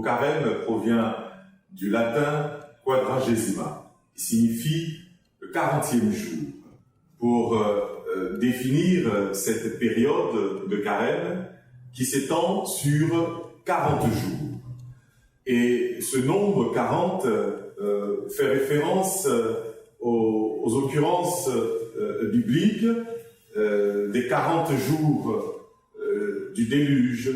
carême provient du latin quadragesima, qui signifie le 40e jour. Pour définir cette période de carême qui s'étend sur 40 jours. Et ce nombre 40 fait référence aux occurrences bibliques des 40 jours du déluge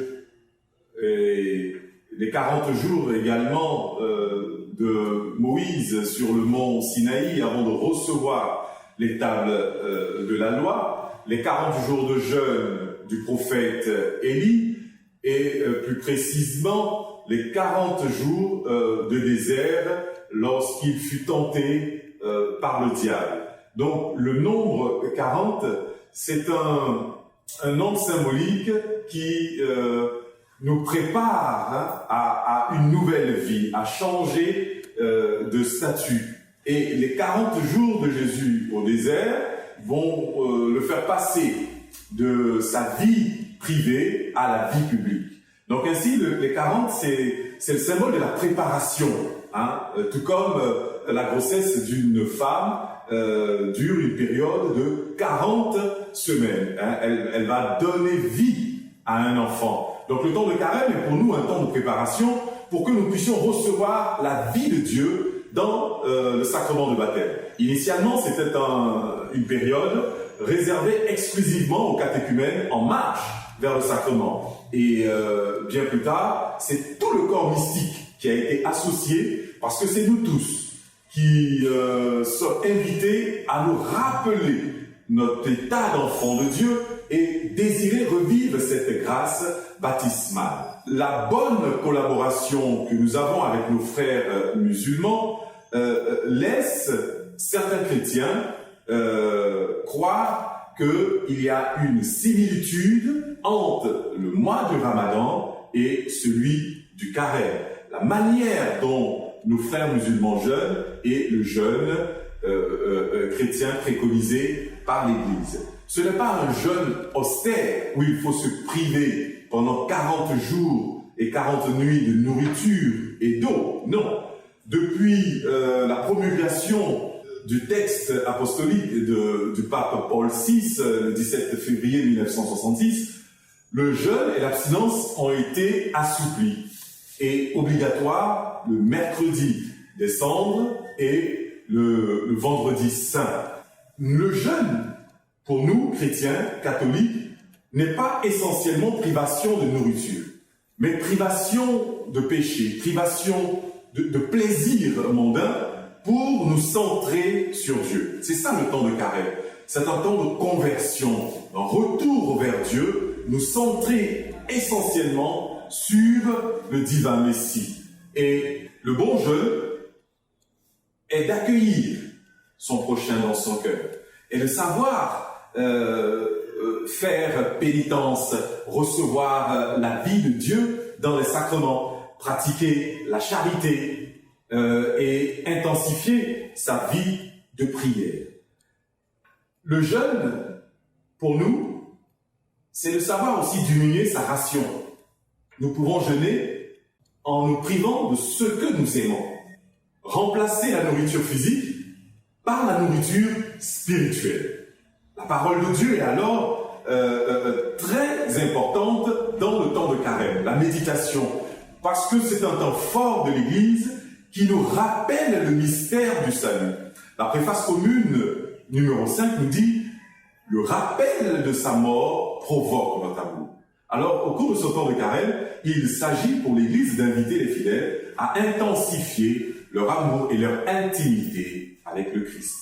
et les 40 jours également de Moïse sur le mont Sinaï avant de recevoir les tables de la loi, les 40 jours de jeûne du prophète Élie et plus précisément les 40 jours de désert lorsqu'il fut tenté par le diable. Donc le nombre 40, c'est un nombre symbolique qui nous prépare à une nouvelle vie, à changer de statut. Et les 40 jours de Jésus au désert vont le faire passer de sa vie privée à la vie publique. Donc ainsi, les 40, c'est le symbole de la préparation, hein, tout comme la grossesse d'une femme dure une période de 40 semaines. Hein, elle va donner vie à un enfant. Donc le temps de carême est pour nous un temps de préparation pour que nous puissions recevoir la vie de Dieu dans le sacrement de baptême. Initialement, c'était une période réservée exclusivement aux catéchumènes en marche vers le sacrement. Et bien plus tard, c'est tout le corps mystique qui a été associé, parce que c'est nous tous qui sommes invités à nous rappeler notre état d'enfant de Dieu et désirer revivre cette grâce baptismale. La bonne collaboration que nous avons avec nos frères musulmans laisse certains chrétiens croire qu'il y a une similitude entre le mois du Ramadan et celui du carême. La manière dont nos frères musulmans jeûnent et le jeûne chrétien préconisé par l'Église. Ce n'est pas un jeûne austère où il faut se priver pendant 40 jours et 40 nuits de nourriture et d'eau. Non. Depuis la promulgation du texte apostolique du pape Paul VI, le 17 février 1966, le jeûne et l'abstinence ont été assouplis et obligatoires le mercredi des cendres et le vendredi saint. Le jeûne, pour nous, chrétiens, catholiques, n'est pas essentiellement privation de nourriture, mais privation de péché, privation de plaisir mondain pour nous centrer sur Dieu. C'est ça le temps de carême. C'est un temps de conversion, un retour vers Dieu, nous centrer essentiellement sur le divin Messie. Et le bon jeûne est d'accueillir son prochain dans son cœur et de savoir faire pénitence, recevoir la vie de Dieu dans les sacrements, pratiquer la charité et intensifier sa vie de prière. Le jeûne, pour nous, c'est de savoir aussi diminuer sa ration. Nous pouvons jeûner en nous privant de ce que nous aimons. Remplacer la nourriture physique par la nourriture spirituelle. La parole de Dieu est alors très importante dans le temps de carême, la méditation, parce que c'est un temps fort de l'Église qui nous rappelle le mystère du salut. La préface commune numéro 5 nous dit « Le rappel de sa mort provoque notre amour ». Alors, au cours de ce temps de carême, il s'agit pour l'Église d'inviter les fidèles à intensifier leur amour et leur intimité avec le Christ.